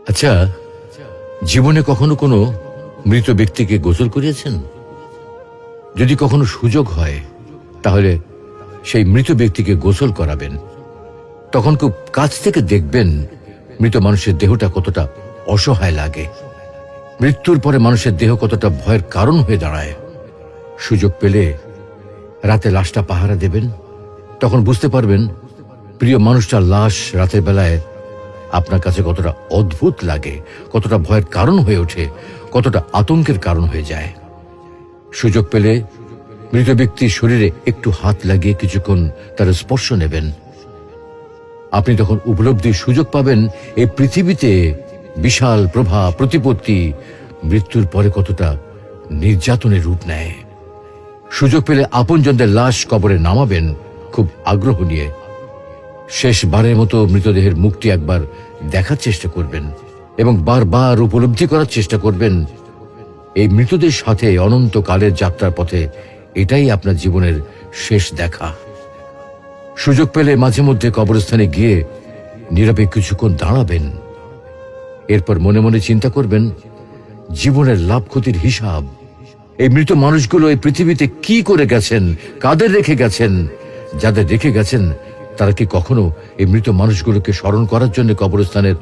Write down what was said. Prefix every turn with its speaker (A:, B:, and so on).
A: আচ্ছা, জীবনে কখনো কোনো মৃত ব্যক্তিকে গোসল করিয়েছেন? যদি কখনো সুযোগ হয় তাহলে সেই মৃত ব্যক্তিকে গোসল করাবেন। তখন খুব কাছ থেকে দেখবেন মৃত মানুষের দেহটা কতটা অসহায় লাগে, মৃত্যুর পরে মানুষের দেহ কতটা ভয়ের কারণ হয়ে দাঁড়ায়। সুযোগ পেলে রাতে লাশটা পাহারা দেবেন, তখন বুঝতে পারবেন প্রিয় মানুষটার লাশ রাতের বেলায় আপনার কাছে কতটা অদ্ভুত লাগে, কতটা ভয়ের কারণ হয়ে ওঠে, কতটা আতঙ্কের কারণ হয়ে যায়। সুযোগ পেলে মৃত ব্যক্তির শরীরে একটু হাত লাগিয়ে কিছুক্ষণ তার স্পর্শ নেবেন। আপনি তখন উপলব্ধির সুযোগ পাবেন এই পৃথিবীতে বিশাল প্রভা প্রতিপত্তি মৃত্যুর পরে কতটা নির্যাতনের রূপ নেয়। সুযোগ পেলে আপনজনদের লাশ কবরে নামাবেন খুব আগ্রহ নিয়ে। শেষবারের মতো মৃতদেহের মুখটি একবার দেখার চেষ্টা করবেন এবং বারবার উপলব্ধি করার চেষ্টা করবেন এই মৃতদের সাথে অনন্তকালের যাত্রার পথে এটাই আপনার জীবনের শেষ দেখা। সুযোগ পেলে মাঝে মধ্যে কবরস্থানে গিয়ে নীরবে কিছুক্ষণ দাঁড়াবেন। এরপর মনে মনে চিন্তা করবেন জীবনের লাভ ক্ষতির হিসাব। এই মৃত মানুষগুলো এই পৃথিবীতে কি করে গেছেন, কাদের রেখে গেছেন। যাদের রেখে গেছেন তারা কি কখনো এই মৃত মানুষগুলোকে স্মরণ করার জন্য কবরস্থানের